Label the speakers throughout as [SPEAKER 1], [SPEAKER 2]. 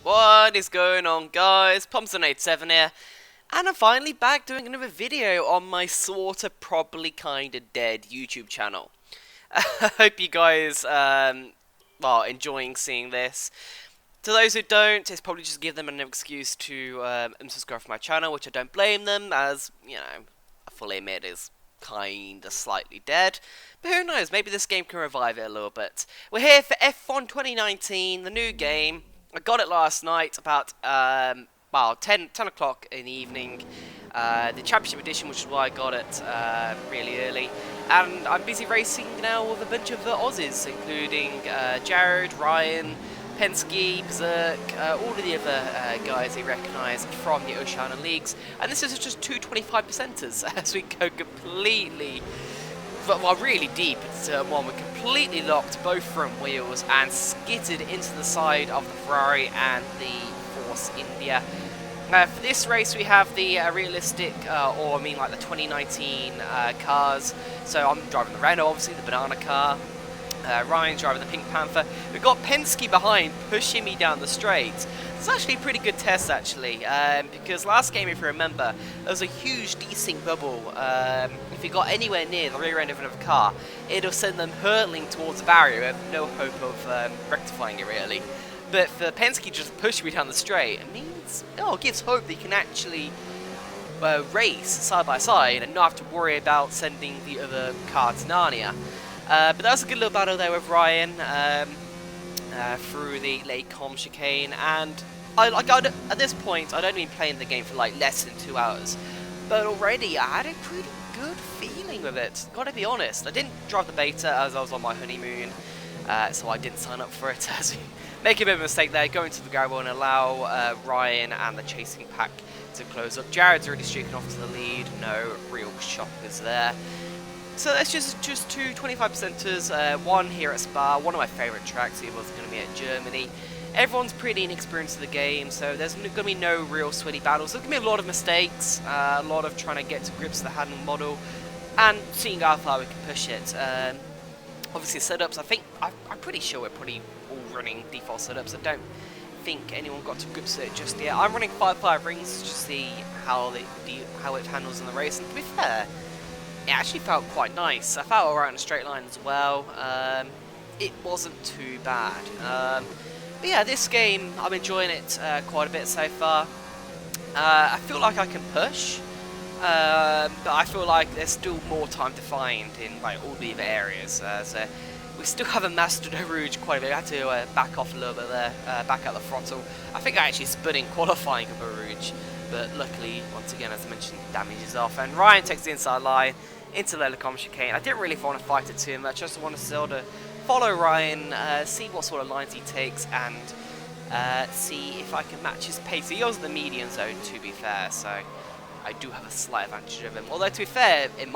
[SPEAKER 1] What is going on, guys? Pumpson87 here, and I'm finally back doing another video on my sorta probably kinda dead YouTube channel. I hope you guys well, enjoying seeing this. To those who don't, it's probably just give them an excuse to unsubscribe from my channel, which I don't blame them, as, you know, I fully admit is kinda slightly dead. But who knows, maybe this game can revive it a little bit. We're here for F1 2019, the new game. I got it last night about, well, 10 o'clock in the evening. The Championship Edition, which is why I got it really early. And I'm busy racing now with a bunch of Aussies, including Jared, Ryan, Penske, Berserk, all of the other guys you recognise from the Oceania Leagues. And this is just two 25%ers as we go completely, well, really deep into turn one. We're completely locked both front wheels and skidded into the side of the Ferrari and the Force India. For this race we have the realistic, or I mean like the 2019 cars. So I'm driving the Renault, obviously, the banana car. Ryan's driving the Pink Panther. We've got Penske behind, pushing me down the straight. It's actually a pretty good test, actually, because last game, if you remember, there was a huge desync bubble. If you got anywhere near the rear end of another car, it'll send them hurtling towards the barrier with no hope of rectifying it, really. But for Penske just pushing me down the straight, it means, it gives hope that you can actually race side by side and not have to worry about sending the other car to Narnia. But that was a good little battle there with Ryan through the Lake Com chicane, and at this point I'd only been playing the game for like less than 2 hours, but already I had a pretty good feeling with it. Gotta be honest, I didn't drive the beta as I was on my honeymoon, so I didn't sign up for it. As we make a bit of a mistake there, going to the gravel and allow Ryan and the chasing pack to close up. Jared's already streaking off to the lead, no real shockers there. So that's just two 25%ers, one here at Spa, one of my favourite tracks. It was going to be at Germany. Everyone's pretty inexperienced in the game, so there's going to be no real sweaty battles. There's going to be a lot of mistakes, a lot of trying to get to grips with the handling model, and seeing how far we can push it. Obviously setups, I'm pretty sure we're probably all running default setups. I don't think anyone got to grips with it just yet. I'm running 5 rings to see how it handles in the race, and to be fair, it actually felt quite nice. I felt alright in a straight line as well. It wasn't too bad. But yeah, this game, I'm enjoying it quite a bit so far. I feel like I can push, but I feel like there's still more time to find in like all the other areas. So we still haven't mastered a Rouge quite a bit. I had to back off a little bit there, back out the throttle. I think I actually spun in qualifying of a Rouge, but luckily, once again, as I mentioned, damage is off. And Ryan takes the inside line into the Lecom chicane. I didn't really want to fight it too much. I just want to sort of follow Ryan, see what sort of lines he takes, and see if I can match his pace. He goes in the median zone, to be fair, so I do have a slight advantage of him. Although, to be fair, in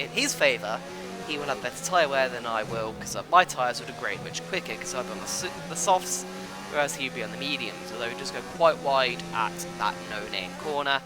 [SPEAKER 1] his favour, he will have better tyre wear than I will, because my tyres would degrade much quicker, because I'll be on the softs, whereas he'd be on the mediums, although he does go quite wide at that no-name corner.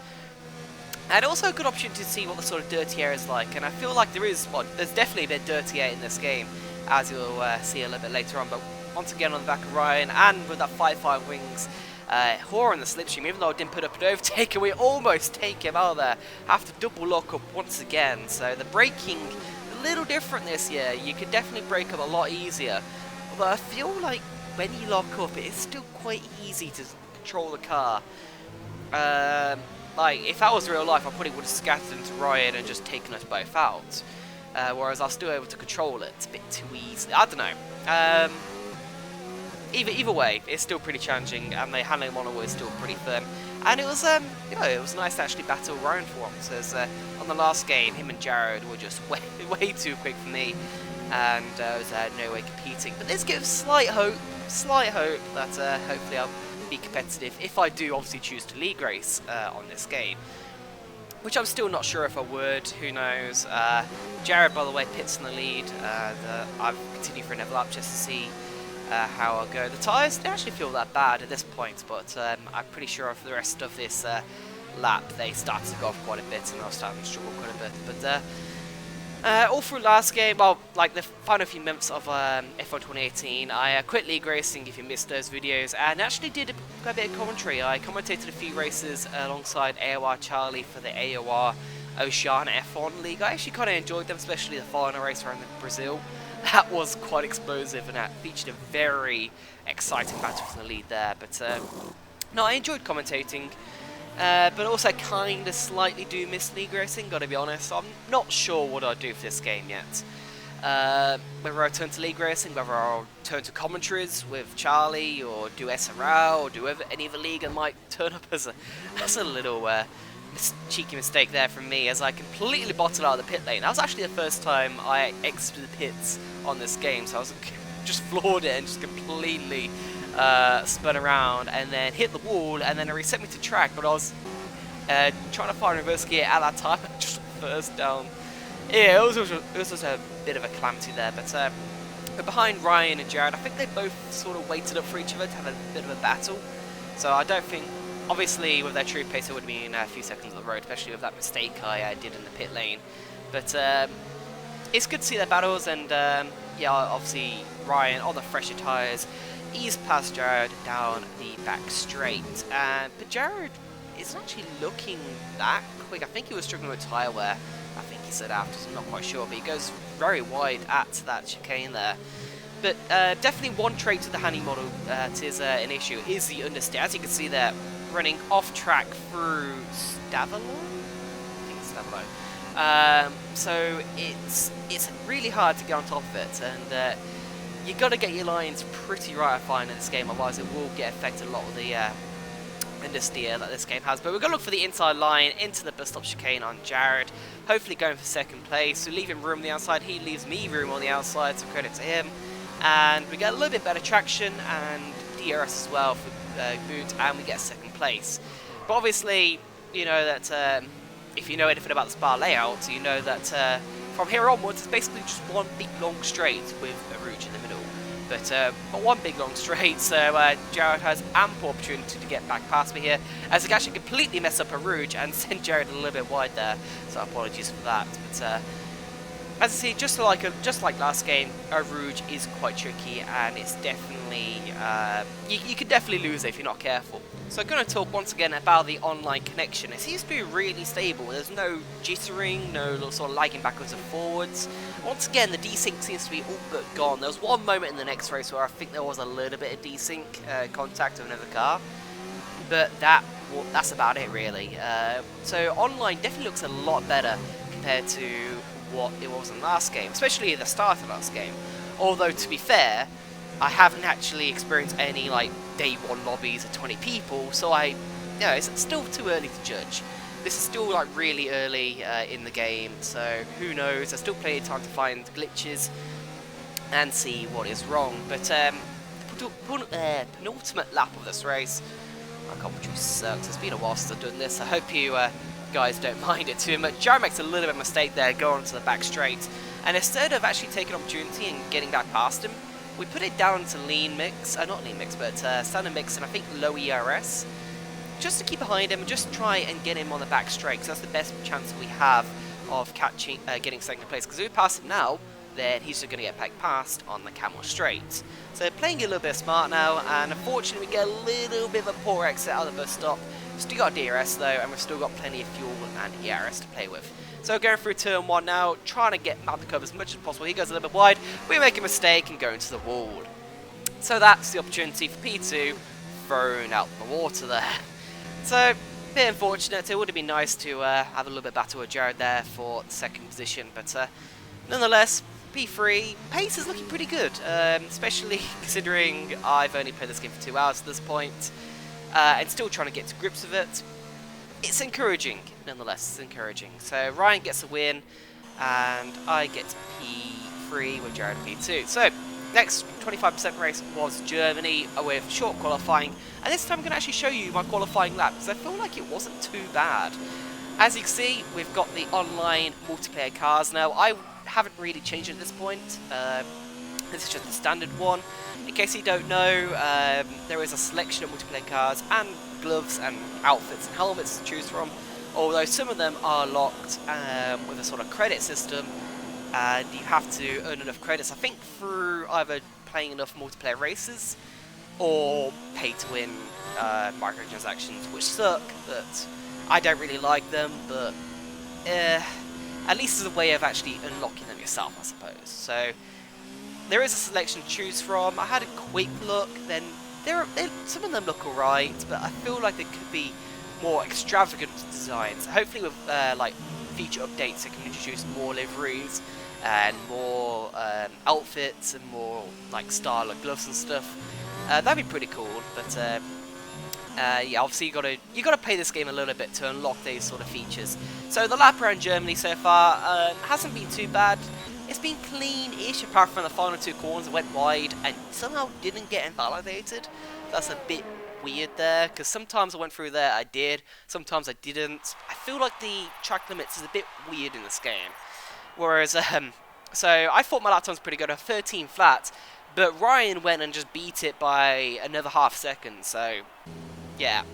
[SPEAKER 1] And also a good opportunity to see what the sort of dirty air is like, and I feel like there's definitely a bit dirty air in this game, as you'll see a little bit later on. But once again on the back of Ryan, and with that 5 wings, Horror on the slipstream, even though I didn't put up an overtake, and we almost take him out there, have to double lock up once again. So the braking, a little different this year. You can definitely brake up a lot easier, although I feel like when you lock up, it is still quite easy to control the car. Like, if that was real life, I probably would have scattered into Ryan and just taken us both out. Whereas I was still able to control it a bit too easily. I don't know. Either way, it's still pretty challenging, and the handling model was still pretty firm. And it was, it was nice to actually battle Ryan for once. As on the last game, him and Jared were just way too quick for me, and I was no way competing. But this gives slight hope that hopefully I'll be competitive if I do obviously choose to league race on this game, which I'm still not sure if I would. Who knows? Jared, by the way, pits in the lead. I've continued for another lap just to see how I'll go. The tyres don't actually feel that bad at this point, but I'm pretty sure for the rest of this lap they started to go off quite a bit, and I was starting to struggle quite a bit. But All through last game, well, like the final few months of F1 2018, I quit League Racing if you missed those videos, and actually did a bit of commentary. I commentated a few races alongside AOR Charlie for the AOR Oceania F1 League. I actually kind of enjoyed them, especially the final race around Brazil. That was quite explosive, and that featured a very exciting battle for the lead there. But no, I enjoyed commentating. But also kind of slightly do miss League Racing, gotta be honest. I'm not sure what I'll do for this game yet. Whether I'll turn to League Racing, whether I'll turn to commentaries with Charlie, or do SRL, or do any other league, and might turn up as a little cheeky mistake there from me, as I completely bottled out of the pit lane. That was actually the first time I exited the pits on this game, so I was just floored it and just completely spun around and then hit the wall, and then it reset me to track, but I was trying to find reverse gear at that time, just first down. Yeah, it was just a bit of a calamity there, but behind Ryan and Jared, I think they both sort of waited up for each other to have a bit of a battle, so I don't think, obviously with their true pace it would have been a few seconds on the road, especially with that mistake I did in the pit lane, but it's good to see their battles, and yeah, obviously Ryan on the fresher tyres, he's past Jared down the back straight, but Jared isn't actually looking that quick. I think he was struggling with tyre wear. I think he said after, so I'm not quite sure, but he goes very wide at that chicane there. But definitely one trait to the Hanny model that is an issue is the understeer. As you can see there, running off track through Stavalo? I think it's Stavalo. So it's really hard to get on top of it, and you got to get your lines pretty right, I find, in this game, otherwise it will get affected a lot of the understeer that this game has. But we're going to look for the inside line into the bus stop chicane on Jared, hopefully going for second place. So leave him room on the outside, he leaves me room on the outside, so credit to him. And we get a little bit better traction and DRS as well for boot, and we get second place. But obviously, you know that if you know anything about the Spa layout, you know that from here onwards, it's basically just one big long straight with a rouge in the middle. But one big long straight, so Jared has ample opportunity to get back past me here, as I can actually completely mess up a rouge and send Jared a little bit wide there, so apologies for that. But as I see, just like last game, a rouge is quite tricky, and it's definitely you can definitely lose it if you're not careful. So I'm going to talk once again about the online connection. It seems to be really stable. There's no jittering, no sort of lagging backwards and forwards. Once again, the desync seems to be all but gone. There was one moment in the next race where I think there was a little bit of desync contact with another car, but that's about it really. So online definitely looks a lot better compared to what it was in the last game, especially at the start of last game. Although, to be fair, I haven't actually experienced any like day one lobbies of 20 people, so it's still too early to judge. This is still like really early in the game, so who knows? There's still plenty of time to find glitches and see what is wrong. But penultimate lap of this race, my commentary sucks. It's been a while since I've done this. I hope you guys don't mind it too much. Jared makes a little bit of a mistake there, going to the back straight, and instead of actually taking opportunity and getting back past him, we put it down to lean mix, not lean mix, but standard mix, and I think low ERS, just to keep behind him and just try and get him on the back straight, because that's the best chance we have of getting second place. Because if we pass him now, then he's just going to get back past on the camel straight. So playing a little bit smart now, and unfortunately we get a little bit of a poor exit out of the bus stop. Still got DRS though, and we've still got plenty of fuel and ERS to play with. So going through turn 1 now, trying to get out the curve as much as possible. He goes a little bit wide, we make a mistake and go into the wall. So that's the opportunity for P2, thrown out the water there. So, a bit unfortunate. It would have been nice to have a little bit of battle with Jared there for second position, but nonetheless, P3, pace is looking pretty good, especially considering I've only played this game for 2 hours at this point, and still trying to get to grips with it. It's encouraging, nonetheless, it's encouraging. So Ryan gets a win, and I get P3 with Jared P2. So, next 25% race was Germany with short qualifying, and this time I'm going to actually show you my qualifying lap, because I feel like it wasn't too bad. As you can see, we've got the online multiplayer cars now. I haven't really changed it at this point. This is just the standard one. In case you don't know, there is a selection of multiplayer cars and gloves and outfits and helmets to choose from, although some of them are locked with a sort of credit system, and you have to earn enough credits, I think, through either playing enough multiplayer races or pay to win microtransactions, which suck, but I don't really like them, but at least there's a way of actually unlocking them yourself, I suppose. So there is a selection to choose from. I had a quick look, then some of them look alright, but I feel like there could be more extravagant designs. Hopefully with like feature updates that can introduce more liveries and more outfits and more like style of gloves and stuff. That'd be pretty cool, but yeah, obviously you gotta play this game a little bit to unlock these sort of features. So the lap around Germany so far hasn't been too bad. It's been clean-ish, apart from the final 2 corners that went wide and somehow didn't get invalidated. That's a bit weird there, because sometimes I went through there, I did, sometimes I didn't. I feel like the track limits is a bit weird in this game. Whereas, so I thought my lap time was pretty good, at 13 flat, but Ryan went and just beat it by another half second, so yeah.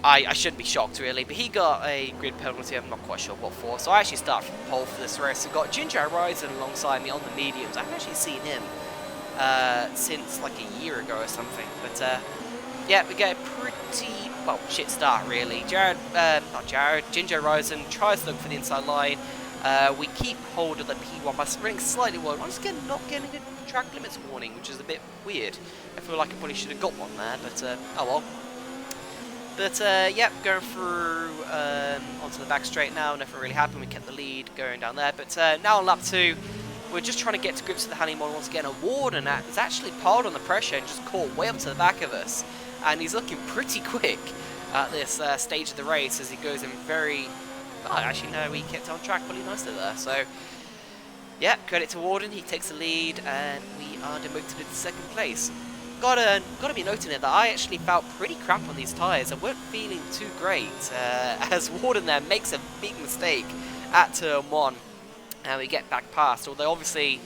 [SPEAKER 1] I shouldn't be shocked really, but he got a grid penalty, I'm not quite sure what for, so I actually started from pole for this race. We've got Ginger Horizon alongside me on the mediums. I haven't actually seen him since like a year ago or something, but yeah, we get a pretty, well, shit start really. Ginger Horizon tries to look for the inside line. We keep hold of the P1 by running slightly wide. Once again, not getting a track limits warning, which is a bit weird. I feel like I probably should have got one there, but oh well. But yeah, going through onto the back straight now, nothing really happened. We kept the lead going down there. But now on lap 2, we're just trying to get to grips with the handling model once again. A Warden is actually piled on the pressure and just caught way up to the back of us. And he's looking pretty quick at this stage of the race as he goes in very... Oh, actually, no, he kept on track pretty nicely there. So, yeah, credit to Warden. He takes the lead and we are demoted to second place. Gotta be noting it that I actually felt pretty crap on these tyres. I weren't feeling too great as Warden there makes a big mistake at turn 1 and we get back past. Although obviously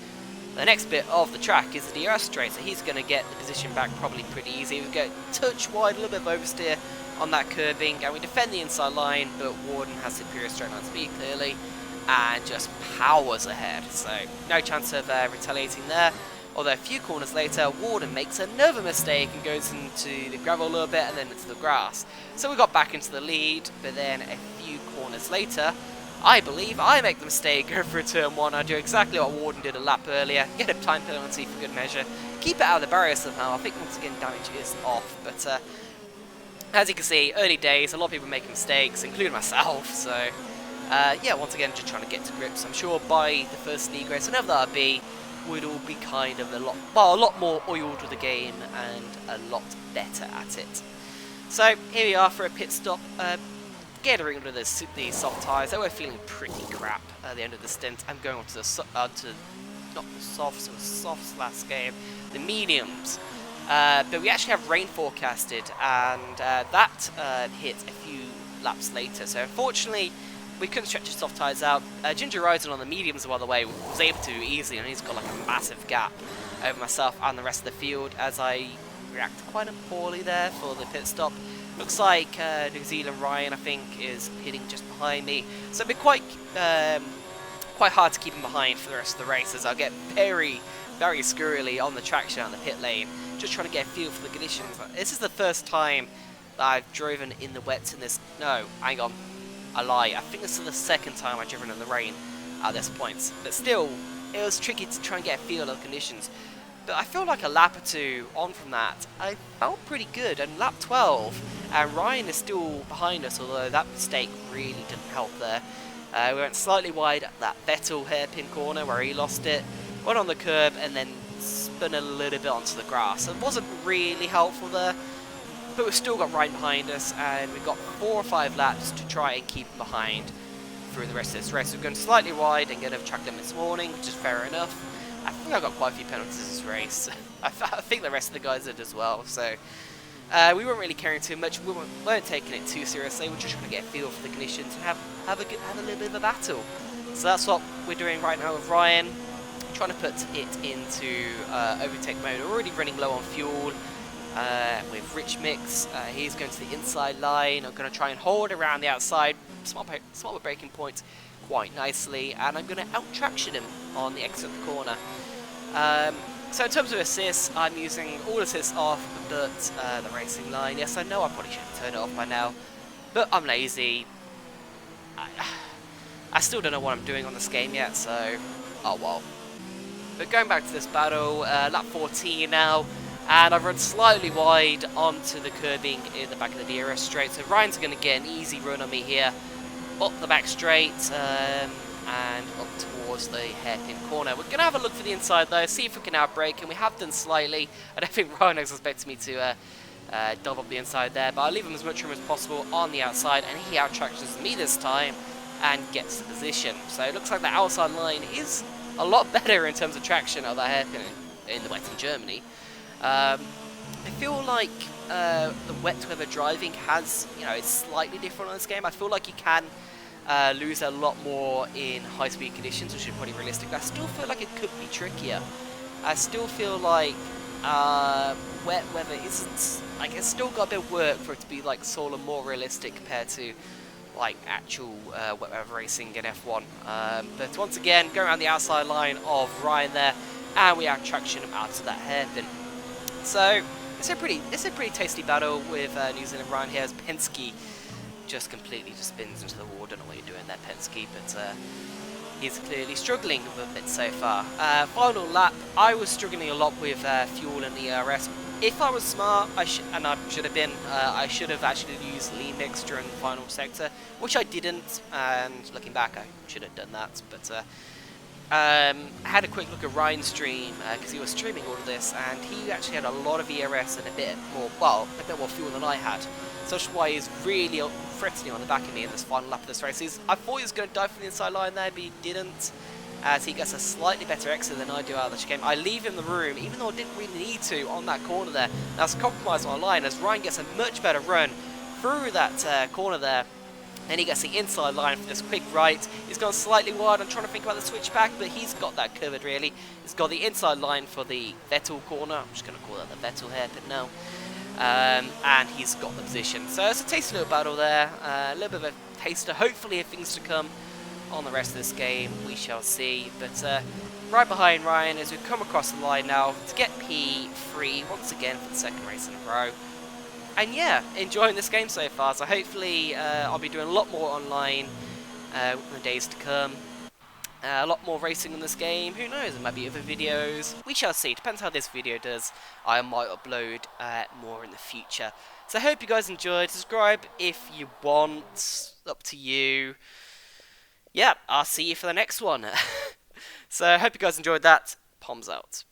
[SPEAKER 1] the next bit of the track is the DRS straight, so he's going to get the position back probably pretty easy. We get touch wide, a little bit of oversteer on that curbing, and we defend the inside line, but Warden has superior straight line speed clearly and just powers ahead. So no chance of retaliating there. Although a few corners later, Warden makes another mistake and goes into the gravel a little bit and then into the grass. So we got back into the lead, but then a few corners later, I believe I make the mistake, go for a turn 1. I do exactly what Warden did a lap earlier, get a time penalty for good measure, keep it out of the barrier somehow. I think once again damage is off, but as you can see, early days, a lot of people making mistakes, including myself, so yeah, once again just trying to get to grips. I'm sure by the first league race, whenever that'll be, we'd all be kind of a lot more oiled with the game and a lot better at it. So here we are for a pit stop. Getting rid of the soft tyres. They were feeling pretty crap at the end of the stint. I'm going on to the not the soft, so softs last game, the mediums. But we actually have rain forecasted, and that hit a few laps later. So unfortunately, we couldn't stretch the soft tyres out. Ginger Horizon on the mediums, by the way, was able to easily, and he's got like a massive gap over myself and the rest of the field as I react quite poorly there for the pit stop. Looks like New Zealand Ryan, I think, is hitting just behind me. So it'll be quite hard to keep him behind for the rest of the race as I'll get very, very scurrily on the traction out in the pit lane, just trying to get a feel for the conditions. This is the first time that I've driven in the wet in this... No, hang on. I lie. I think this is the second time I've driven in the rain at this point. But still, it was tricky to try and get a feel of the conditions. But I feel like a lap or 2 on from that, I felt pretty good. And lap 12, and Ryan is still behind us, although that mistake really didn't help there. We went slightly wide at that Vettel hairpin corner where he lost it, went on the curb, and then spun a little bit onto the grass. It wasn't really helpful there. But we've still got Ryan behind us, and we've got 4 or 5 laps to try and keep him behind through the rest of this race. We're going slightly wide and going to track them this morning, which is fair enough. I think I got quite a few penalties this race. I think the rest of the guys did as well. So we weren't really caring too much. We weren't taking it too seriously. We're just trying to get a feel for the conditions and have a little bit of a battle. So that's what we're doing right now with Ryan, trying to put it into overtake mode. We're already running low on fuel. With Rich Mix, he's going to the inside line. I'm going to try and hold around the outside, smart braking point, quite nicely, and I'm going to out-traction him on the exit of the corner. So in terms of assists, I'm using all assists off but the racing line. Yes, I know I probably should have turned it off by now, but I'm lazy. I still don't know what I'm doing on this game yet, so oh well. But going back to this battle, lap 14 now, and I've run slightly wide onto the curbing in the back of the DRS straight, so Ryan's going to get an easy run on me here, up the back straight, and up towards the hairpin corner. We're going to have a look for the inside though, see if we can outbrake, and we have done slightly. I don't think Ryan expected me to dive up the inside there, but I'll leave him as much room as possible on the outside, and he outtractions me this time and gets the position. So it looks like the outside line is a lot better in terms of traction of that hairpin in the wet in Germany. I feel like the wet weather driving has, it's slightly different on this game. I feel like you can lose a lot more in high-speed conditions, which is pretty realistic. I still feel like it could be trickier. I still feel like wet weather isn't, like, it's still got a bit of work for it to be like sort of more realistic compared to like actual wet weather racing in F1. But once again, going around the outside line of Ryan there, and we out traction him out to that hairpin. So it's a pretty tasty battle with New Zealand Ryan here, as Penske just completely spins into the wall. Don't know what you're doing there, Penske, but he's clearly struggling with a bit so far. Final lap, I was struggling a lot with fuel and ERS. If I was smart, I should have actually used lean mix during the final sector, which I didn't, and looking back, I should have done that, but I had a quick look at Ryan's stream, because he was streaming all of this, and he actually had a lot of ERS and a bit more fuel than I had. So that's why he's really threatening on the back of me in this final lap of this race. I thought he was going to dive for the inside line there, but he didn't, as he gets a slightly better exit than I do out of the chicane. I leave him the room, even though I didn't really need to, on that corner there. That's compromised my line, as Ryan gets a much better run through that corner there. And he gets the inside line for this quick right. He's gone slightly wide. I'm trying to think about the switchback, but he's got that covered really. He's got the inside line for the Vettel corner. I'm just going to call that the Vettel hairpin now. And he's got the position. So it's a tasty little battle there. A little bit of a taster. Hopefully if things to come on the rest of this game, we shall see. But right behind Ryan as we come across the line now to get P3 once again for the second race in a row. And yeah, enjoying this game so far, so hopefully I'll be doing a lot more online in the days to come. A lot more racing in this game, who knows, there might be other videos, we shall see, depends how this video does. I might upload more in the future. So I hope you guys enjoyed, subscribe if you want, up to you. Yeah, I'll see you for the next one. So I hope you guys enjoyed that, Poms out.